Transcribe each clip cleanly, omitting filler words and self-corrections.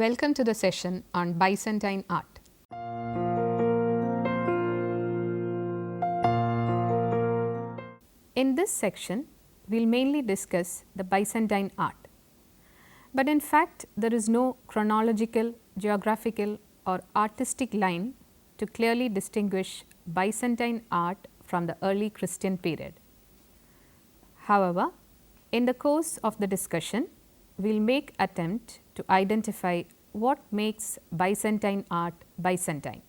Welcome to the session on Byzantine art. In this section, we will mainly discuss the Byzantine art. But in fact, there is no chronological, geographical or artistic line to clearly distinguish Byzantine art from the early Christian period. However, in the course of the discussion, we will make attempt to identify what makes Byzantine art Byzantine.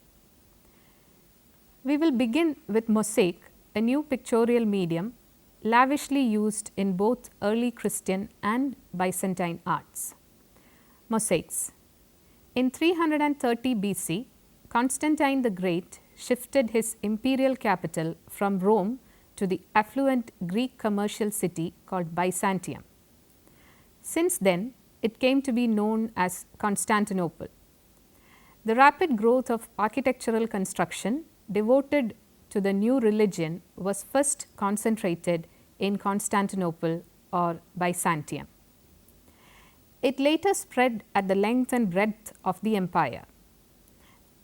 We will begin with mosaic, a new pictorial medium lavishly used in both early Christian and Byzantine arts. Mosaics. In 330 BC, Constantine the Great shifted his imperial capital from Rome to the affluent Greek commercial city called Byzantium. Since then, it came to be known as Constantinople. The rapid growth of architectural construction devoted to the new religion was first concentrated in Constantinople or Byzantium. It later spread at the length and breadth of the empire.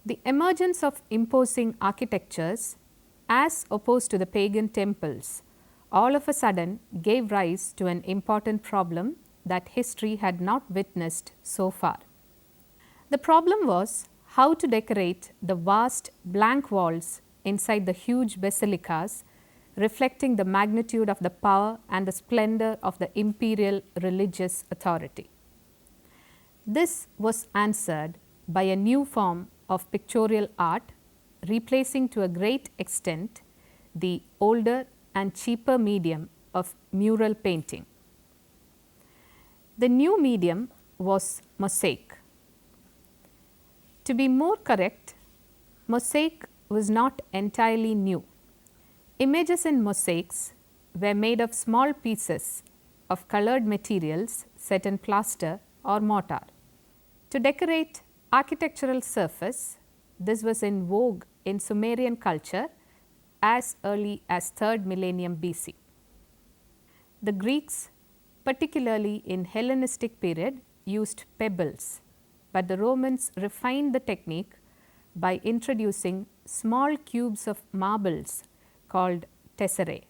The emergence of imposing architectures as opposed to the pagan temples all of a sudden gave rise to an important problem that history had not witnessed so far. The problem was how to decorate the vast blank walls inside the huge basilicas, reflecting the magnitude of the power and the splendor of the imperial religious authority. This was answered by a new form of pictorial art, replacing to a great extent the older and cheaper medium of mural painting. The new medium was mosaic. To be more correct, mosaic was not entirely new. Images in mosaics were made of small pieces of colored materials set in plaster or mortar. To decorate architectural surface, this was in vogue in Sumerian culture as early as 3rd millennium BC. The Greeks, particularly in Hellenistic period, used pebbles, but the Romans refined the technique by introducing small cubes of marbles called tesserae.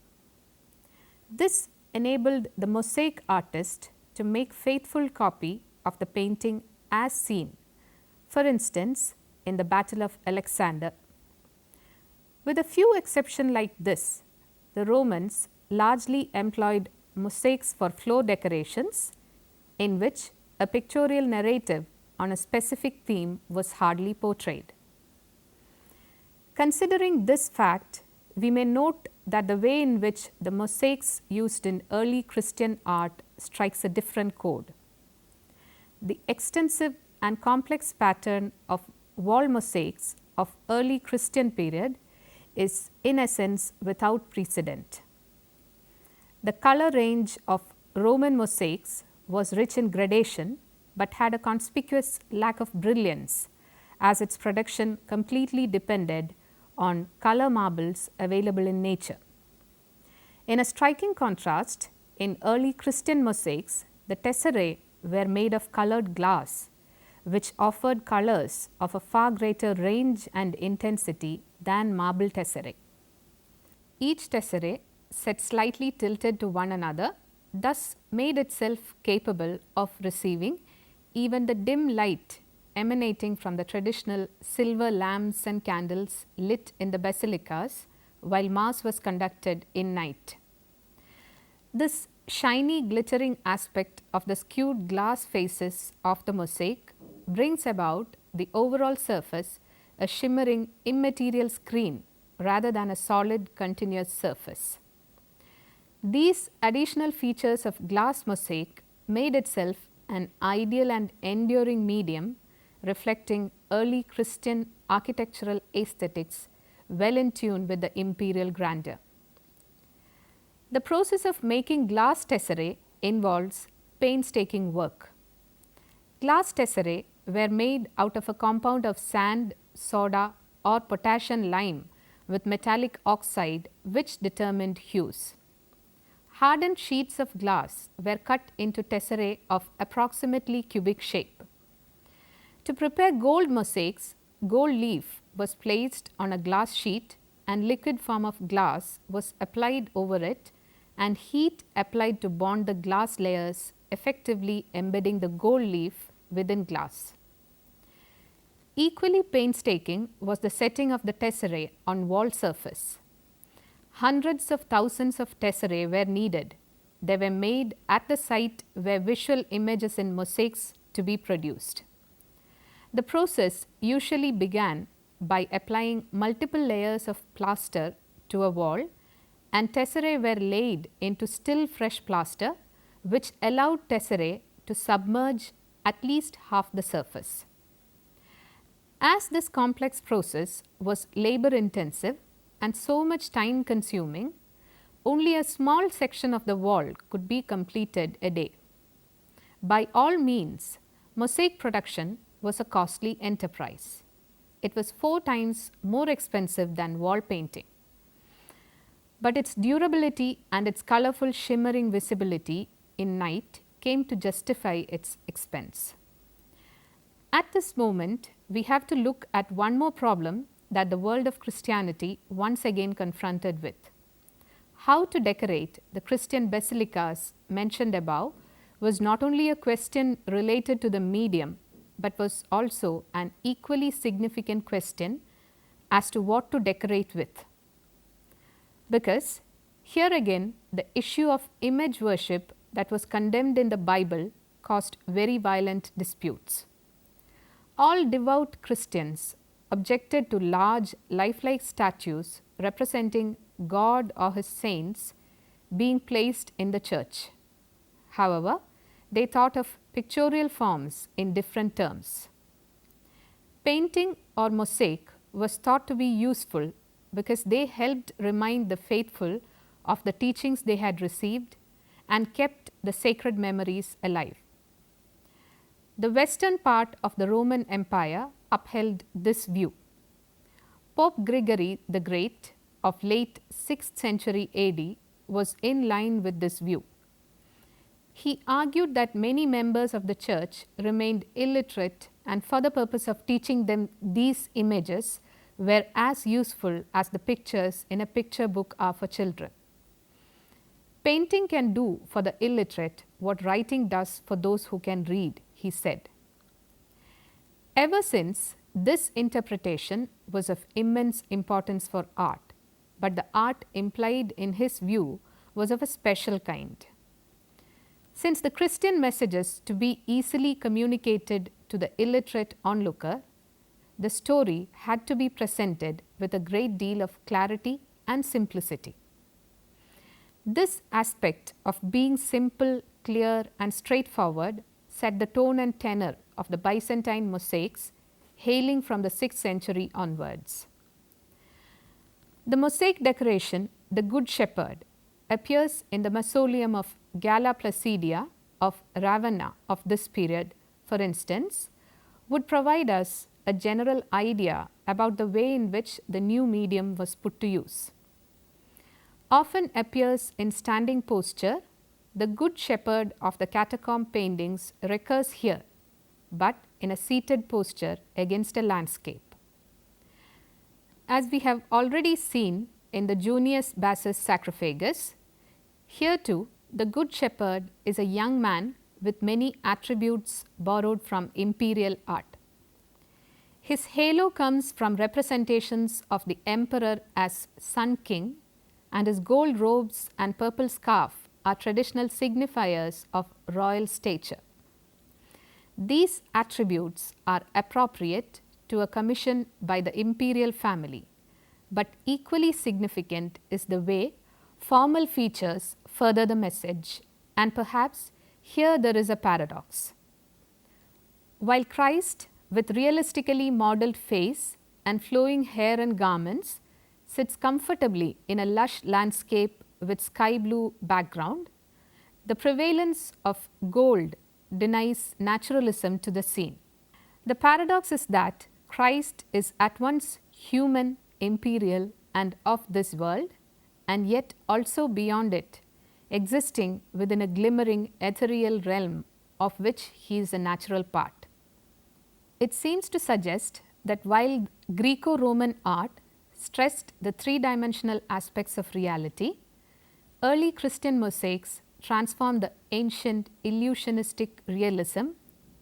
This enabled the mosaic artist to make faithful copy of the painting as seen, for instance, in the Battle of Alexander. With a few exceptions like this, the Romans largely employed mosaics for floor decorations, in which a pictorial narrative on a specific theme was hardly portrayed. Considering this fact, we may note that the way in which the mosaics used in early Christian art strikes a different chord. The extensive and complex pattern of wall mosaics of early Christian period is in essence without precedent. The color range of Roman mosaics was rich in gradation, but had a conspicuous lack of brilliance, as its production completely depended on color marbles available in nature. In a striking contrast, in early Christian mosaics, the tesserae were made of colored glass, which offered colors of a far greater range and intensity than marble tesserae. Each tesserae, set slightly tilted to one another, thus made itself capable of receiving even the dim light emanating from the traditional silver lamps and candles lit in the basilicas while Mass was conducted in night. This shiny glittering aspect of the skewed glass faces of the mosaic brings about the overall surface a shimmering immaterial screen rather than a solid continuous surface. These additional features of glass mosaic made itself an ideal and enduring medium reflecting early Christian architectural aesthetics well in tune with the imperial grandeur. The process of making glass tesserae involves painstaking work. Glass tesserae were made out of a compound of sand, soda or potassium lime with metallic oxide which determined hues. Hardened sheets of glass were cut into tesserae of approximately cubic shape. prepare gold mosaics, gold leaf was placed on a glass sheet and liquid form of glass was applied over it and heat applied to bond the glass layers, effectively embedding the gold leaf within glass. Equally painstaking was the setting of the tesserae on wall surface. Hundreds of thousands of tesserae were needed. They were made at the site where visual images in mosaics to be produced. The process usually began by applying multiple layers of plaster to a wall, and tesserae were laid into still fresh plaster, which allowed tesserae to submerge at least half the surface. As this complex process was labor intensive and so much time consuming, only a small section of the wall could be completed a day. By all means, mosaic production was a costly enterprise. It was 4 times more expensive than wall painting. But its durability and its colorful shimmering visibility in night came to justify its expense. At this moment, we have to look at one more problem that the world of Christianity once again confronted with. How to decorate the Christian basilicas mentioned above was not only a question related to the medium, but was also an equally significant question as to what to decorate with. Because here again, the issue of image worship that was condemned in the Bible caused very violent disputes. All devout Christians objected to large lifelike statues representing God or his saints being placed in the church. However, they thought of pictorial forms in different terms. Painting or mosaic was thought to be useful because they helped remind the faithful of the teachings they had received and kept the sacred memories alive. The western part of the Roman Empire upheld this view. Pope Gregory the Great of late 6th century AD was in line with this view. He argued that many members of the church remained illiterate, and for the purpose of teaching them these images were as useful as the pictures in a picture book are for children. Painting can do for the illiterate what writing does for those who can read, he said. Ever since, this interpretation was of immense importance for art, but the art implied in his view was of a special kind. Since the Christian messages to be easily communicated to the illiterate onlooker, the story had to be presented with a great deal of clarity and simplicity. This aspect of being simple, clear, and straightforward set the tone and tenor of the Byzantine mosaics hailing from the 6th century onwards. The mosaic decoration, the Good Shepherd, appears in the mausoleum of Galla Placidia of Ravenna of this period, for instance, would provide us a general idea about the way in which the new medium was put to use. Often appears in standing posture, the Good Shepherd of the catacomb paintings recurs here, but in a seated posture against a landscape. As we have already seen in the Junius Bassus sarcophagus, here too the Good Shepherd is a young man with many attributes borrowed from imperial art. His halo comes from representations of the emperor as Sun King, and his gold robes and purple scarf are traditional signifiers of royal stature. These attributes are appropriate to a commission by the imperial family, but equally significant is the way formal features further the message, and perhaps here there is a paradox. While Christ, with realistically modeled face and flowing hair and garments, sits comfortably in a lush landscape with sky blue background, the prevalence of gold denies naturalism to the scene. The paradox is that Christ is at once human, imperial, and of this world, and yet also beyond it, existing within a glimmering ethereal realm of which he is a natural part. It seems to suggest that while Greco-Roman art stressed the three-dimensional aspects of reality, early Christian mosaics transformed the ancient illusionistic realism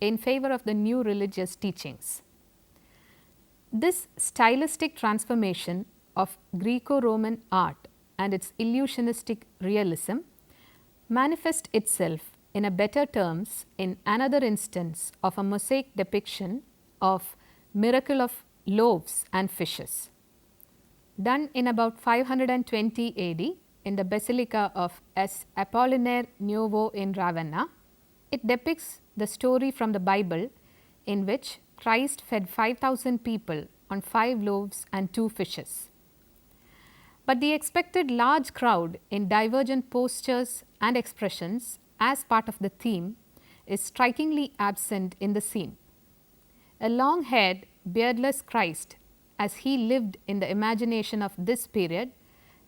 in favor of the new religious teachings. This stylistic transformation of Greco-Roman art and its illusionistic realism manifests itself in a better terms in another instance of a mosaic depiction of miracle of loaves and fishes. Done in about 520 AD in the Basilica of S. Apollinaire Nuovo in Ravenna, it depicts the story from the Bible in which Christ fed 5,000 people on 5 loaves and 2 fishes. But the expected large crowd in divergent postures and expressions as part of the theme is strikingly absent in the scene. A long-haired, beardless Christ, as he lived in the imagination of this period,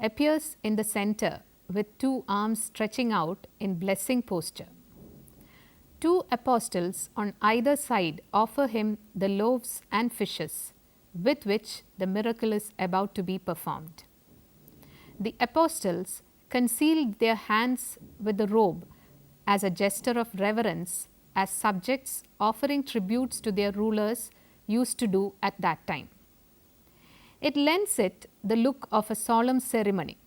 appears in the center with 2 arms stretching out in blessing posture. 2 apostles on either side offer him the loaves and fishes with which the miracle is about to be performed. The apostles concealed their hands with the robe as a gesture of reverence, as subjects offering tributes to their rulers used to do at that time. It lends it the look of a solemn ceremony.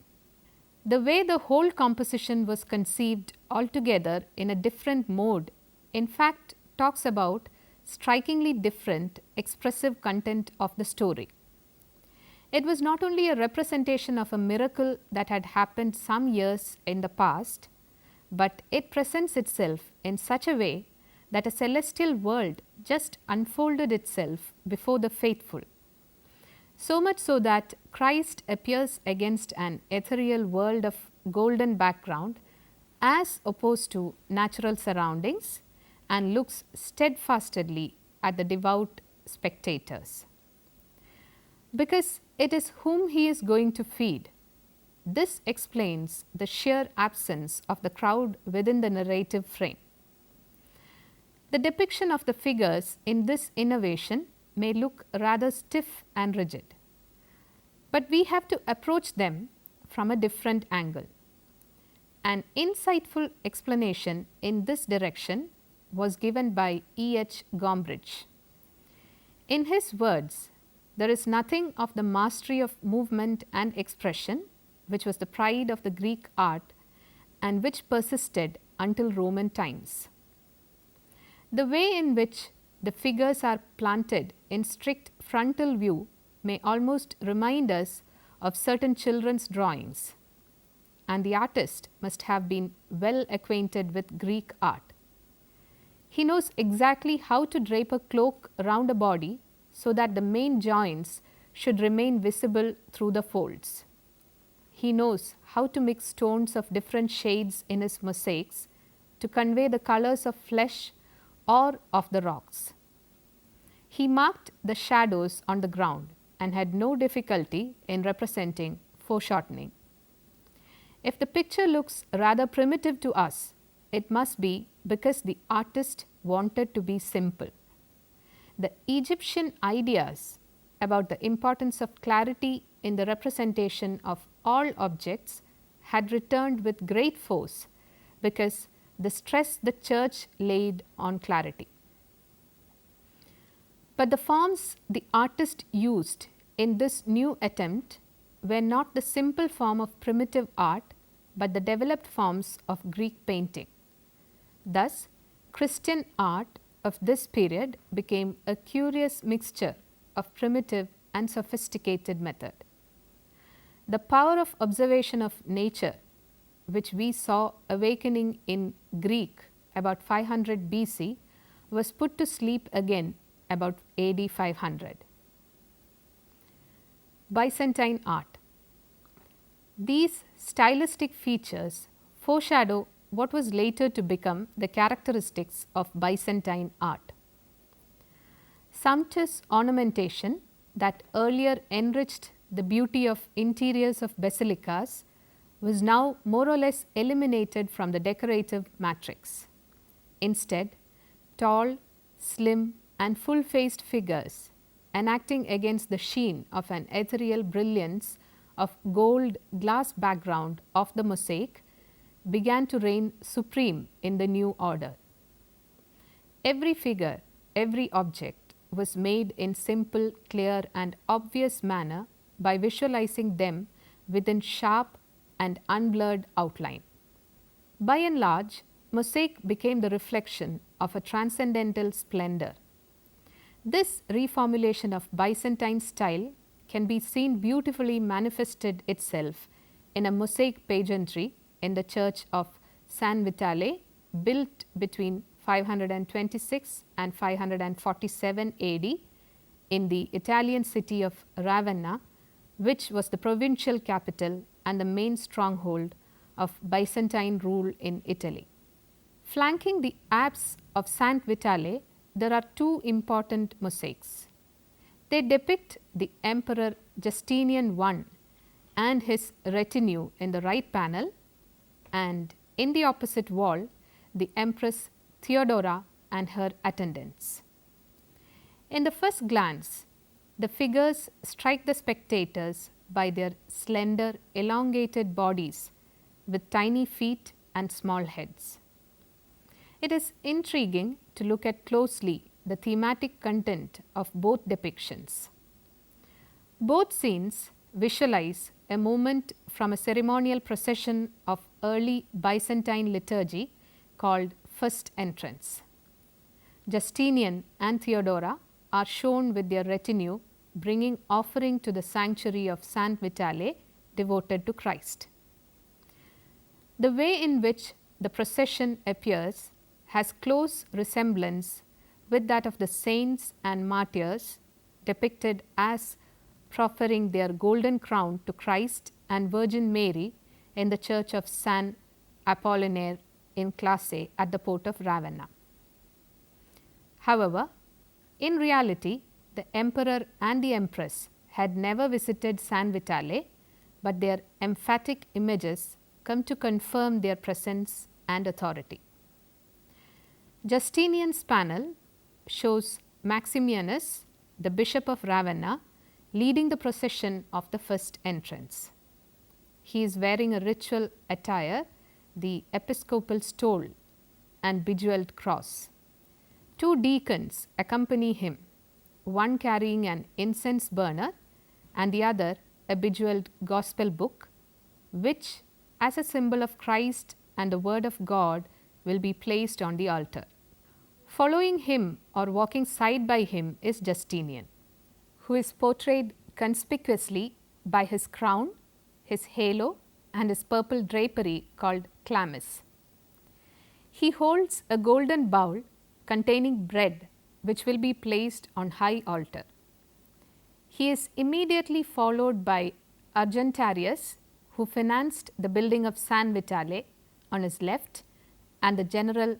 The way the whole composition was conceived altogether in a different mode, in fact, talks about strikingly different expressive content of the story. It was not only a representation of a miracle that had happened some years in the past, but it presents itself in such a way that a celestial world just unfolded itself before the faithful. So much so that Christ appears against an ethereal world of golden background as opposed to natural surroundings and looks steadfastly at the devout spectators. Because it is whom he is going to feed. This explains the sheer absence of the crowd within the narrative frame. The depiction of the figures in this innovation may look rather stiff and rigid, but we have to approach them from a different angle. An insightful explanation in this direction was given by E. H. Gombrich. In his words, there is nothing of the mastery of movement and expression, which was the pride of the Greek art and which persisted until Roman times. The way in which the figures are planted in strict frontal view may almost remind us of certain children's drawings, and the artist must have been well acquainted with Greek art. He knows exactly how to drape a cloak around a body so that the main joints should remain visible through the folds. He knows how to mix tones of different shades in his mosaics to convey the colors of flesh or of the rocks. He marked the shadows on the ground and had no difficulty in representing foreshortening. If the picture looks rather primitive to us, it must be because the artist wanted to be simple. The Egyptian ideas about the importance of clarity in the representation of all objects had returned with great force because the stress the church laid on clarity. But the forms the artist used in this new attempt were not the simple form of primitive art, but the developed forms of Greek painting. Thus, Christian art of this period became a curious mixture of primitive and sophisticated method. The power of observation of nature, which we saw awakening in Greek about 500 BC, was put to sleep again about AD 500. Byzantine art. These stylistic features foreshadow what was later to become the characteristics of Byzantine art. Sumptuous ornamentation that earlier enriched the beauty of interiors of basilicas was now more or less eliminated from the decorative matrix. Instead, tall, slim, and full-faced figures enacting against the sheen of an ethereal brilliance of gold glass background of the mosaic began to reign supreme in the new order. Every figure, every object was made in simple, clear and obvious manner by visualizing them within sharp and unblurred outline. By and large, mosaic became the reflection of a transcendental splendor. This reformulation of Byzantine style can be seen beautifully manifested itself in a mosaic pageantry in the church of San Vitale, built between 526 and 547 AD in the Italian city of Ravenna, which was the provincial capital and the main stronghold of Byzantine rule in Italy. Flanking the apse of San Vitale, there are two important mosaics. They depict the Emperor Justinian I and his retinue in the right panel, and in the opposite wall, the Empress Theodora and her attendants. In the first glance, the figures strike the spectators by their slender, elongated bodies with tiny feet and small heads. It is intriguing to look at closely the thematic content of both depictions. Both scenes visualize a moment from a ceremonial procession of early Byzantine liturgy called First Entrance. Justinian and Theodora are shown with their retinue bringing offering to the sanctuary of San Vitale devoted to Christ. The way in which the procession appears has close resemblance with that of the saints and martyrs depicted as proffering their golden crown to Christ and Virgin Mary in the church of San Apollinaire in Classe at the port of Ravenna. However, in reality, the emperor and the empress had never visited San Vitale, but their emphatic images come to confirm their presence and authority. Justinian's panel shows Maximianus, the bishop of Ravenna, leading the procession of the first entrance. He is wearing a ritual attire, the episcopal stole and bejeweled cross. Two deacons accompany him, one carrying an incense burner and the other a bejeweled gospel book, which as a symbol of Christ and the word of God will be placed on the altar. Following him or walking side by him is Justinian, who is portrayed conspicuously by his crown, his halo and his purple drapery called chlamys. He holds a golden bowl containing bread which will be placed on high altar. He is immediately followed by Argentarius, who financed the building of San Vitale, on his left, and the general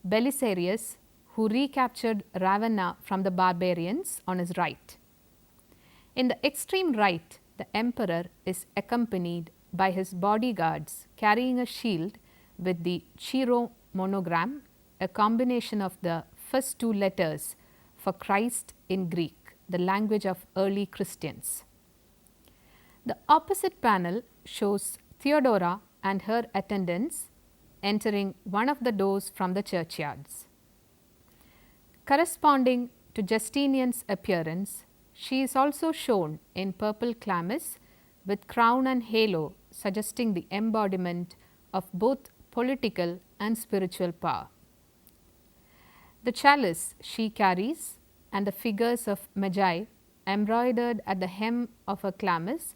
Belisarius, who recaptured Ravenna from the barbarians, on his right. In the extreme right, the emperor is accompanied by his bodyguards carrying a shield with the Chiro monogram, a combination of the first two letters for Christ in Greek, the language of early Christians. The opposite panel shows Theodora and her attendants entering one of the doors from the churchyards. Corresponding to Justinian's appearance, she is also shown in purple chlamys with crown and halo, suggesting the embodiment of both political and spiritual power. The chalice she carries and the figures of Magi embroidered at the hem of her chlamys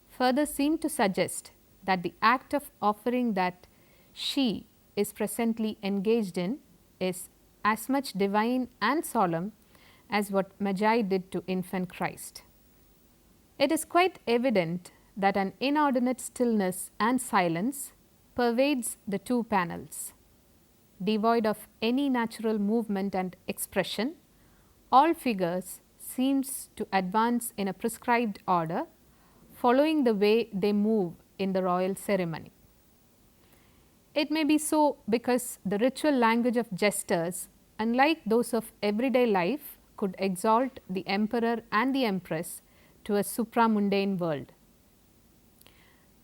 further seem to suggest that the act of offering that she is presently engaged in is as much divine and solemn as what Magi did to infant Christ. It is quite evident that an inordinate stillness and silence pervades the two panels. Devoid of any natural movement and expression, all figures seems to advance in a prescribed order, following the way they move in the royal ceremony. It may be so because the ritual language of gestures, unlike those of everyday life, could exalt the emperor and the empress to a supramundane world.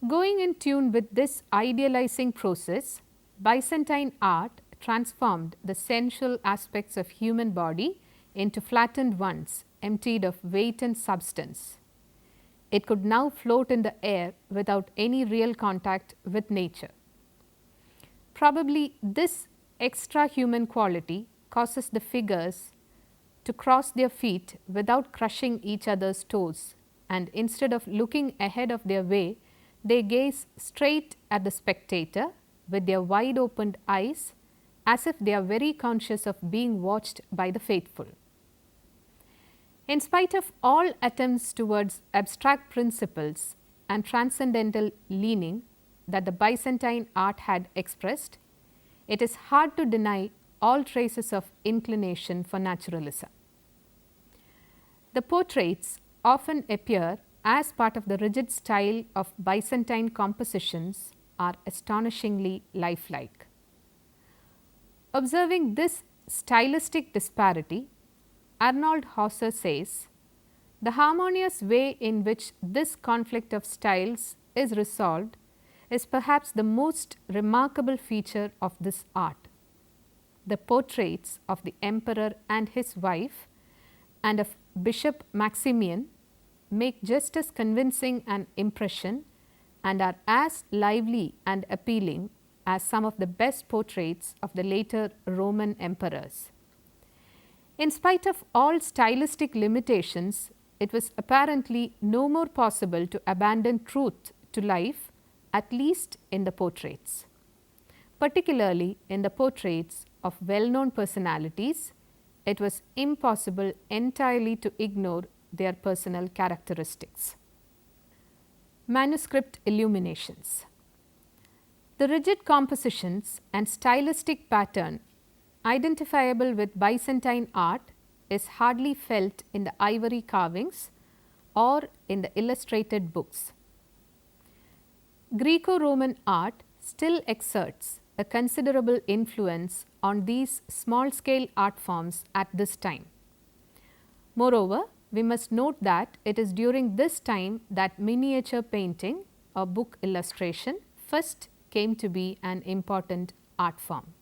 Going in tune with this idealizing process, Byzantine art transformed the sensual aspects of human body into flattened ones, emptied of weight and substance. It could now float in the air without any real contact with nature. Probably this extra human quality causes the figures to cross their feet without crushing each other's toes, and instead of looking ahead of their way, they gaze straight at the spectator with their wide opened eyes, as if they are very conscious of being watched by the faithful. In spite of all attempts towards abstract principles and transcendental leaning that the Byzantine art had expressed, it is hard to deny all traces of inclination for naturalism. The portraits often appear as part of the rigid style of Byzantine compositions are astonishingly lifelike. Observing this stylistic disparity, Arnold Hauser says, "The harmonious way in which this conflict of styles is resolved is perhaps the most remarkable feature of this art. The portraits of the emperor and his wife and of Bishop Maximian make just as convincing an impression and are as lively and appealing as some of the best portraits of the later Roman emperors." In spite of all stylistic limitations, it was apparently no more possible to abandon truth to life, at least in the portraits. Particularly in the portraits of well-known personalities, it was impossible entirely to ignore their personal characteristics. Manuscript illuminations. The rigid compositions and stylistic pattern identifiable with Byzantine art is hardly felt in the ivory carvings or in the illustrated books. Greco-Roman art still exerts a considerable influence on these small-scale art forms at this time. Moreover, we must note that it is during this time that miniature painting or book illustration first came to be an important art form.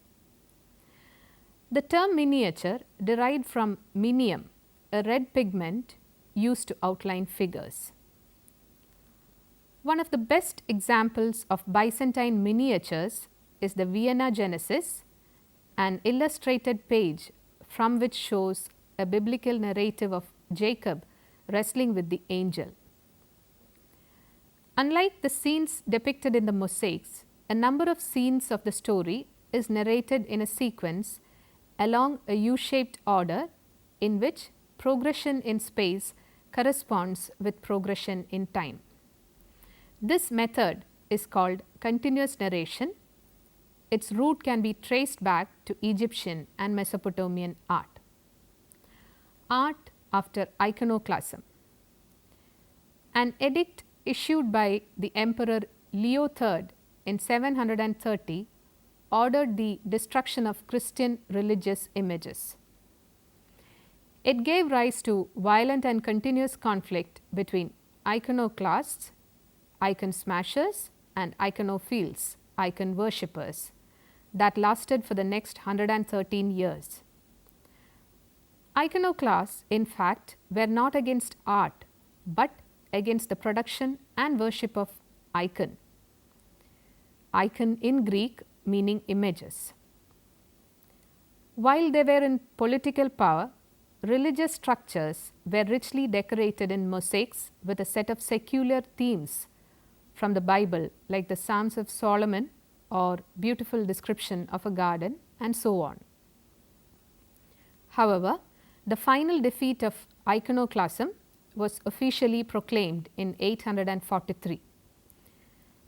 The term miniature derived from minium, a red pigment used to outline figures. One of the best examples of Byzantine miniatures is the Vienna Genesis, an illustrated page from which shows a biblical narrative of Jacob wrestling with the angel. Unlike the scenes depicted in the mosaics, a number of scenes of the story is narrated in a sequence along a U-shaped order in which progression in space corresponds with progression in time. This method is called continuous narration. Its root can be traced back to Egyptian and Mesopotamian art. Art after iconoclasm. An edict issued by the Emperor Leo III in 730 ordered the destruction of Christian religious images. It gave rise to violent and continuous conflict between iconoclasts, icon smashers, and iconophiles, icon worshippers, that lasted for the next 113 years. Iconoclasts, in fact, were not against art, but against the production and worship of icon. Icon in Greek meaning images. While they were in political power, religious structures were richly decorated in mosaics with a set of secular themes from the Bible, like the Psalms of Solomon or beautiful description of a garden, and so on. However, the final defeat of iconoclasm was officially proclaimed in 843.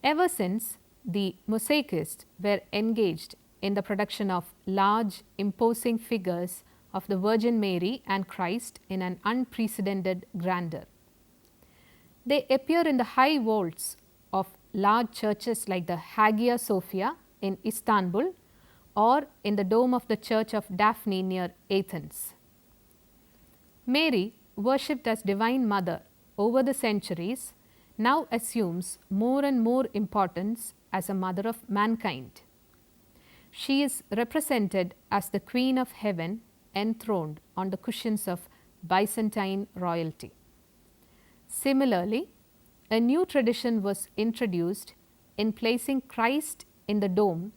Ever since, the mosaicists were engaged in the production of large, imposing figures of the Virgin Mary and Christ in an unprecedented grandeur. They appear in the high vaults of large churches like the Hagia Sophia in Istanbul or in the dome of the Church of Daphne near Athens. Mary, worshipped as Divine Mother over the centuries, now assumes more and more importance as a mother of mankind. She is represented as the Queen of Heaven enthroned on the cushions of Byzantine royalty. Similarly, a new tradition was introduced in placing Christ in the dome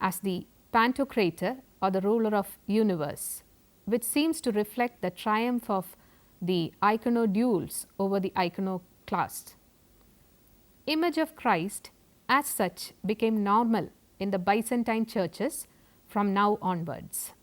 as the Pantocrator or the ruler of universe, which seems to reflect the triumph of the iconodules over the iconoclast. Image of Christ as such became normal in the Byzantine churches from now onwards.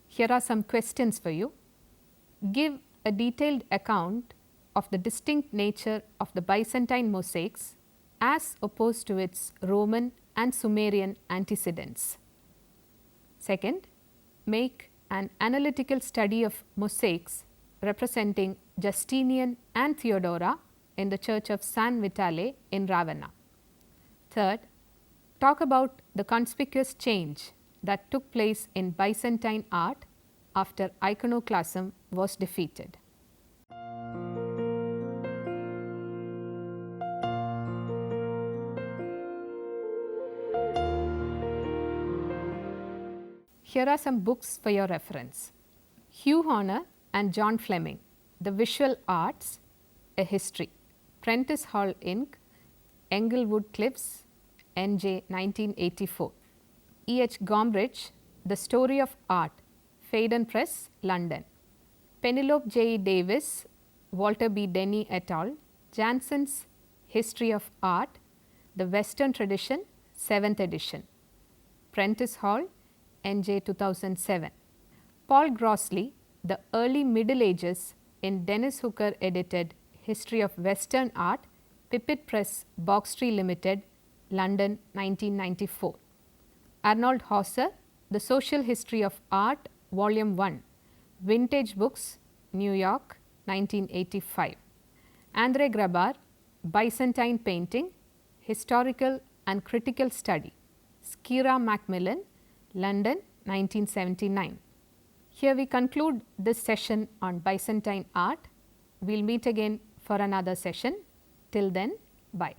Here are some questions for you. Give a detailed account of the distinct nature of the Byzantine mosaics as opposed to its Roman and Sumerian antecedents. Second, make an analytical study of mosaics representing Justinian and Theodora in the church of San Vitale in Ravenna. Third, talk about the conspicuous change that took place in Byzantine art after iconoclasm was defeated. Here are some books for your reference. Hugh Horner and John Fleming, The Visual Arts, A History. Prentice Hall Inc., Englewood Cliffs, NJ 1984. E. H. Gombrich, The Story of Art, Phaidon Press, London. Penelope J. Davis, Walter B. Denny et al., Jansen's History of Art, The Western Tradition, 7th edition. Prentice Hall, NJ 2007. Paul Grossley, The Early Middle Ages in Dennis Hooker edited History of Western Art, Pipit Press, Box Tree Limited, London 1994. Arnold Hauser, The Social History of Art, Volume 1, Vintage Books, New York, 1985. Andre Grabar, Byzantine Painting, Historical and Critical Study, Skira Macmillan, London, 1979. Here we conclude this session on Byzantine art. We will meet again for another session. Till then, bye.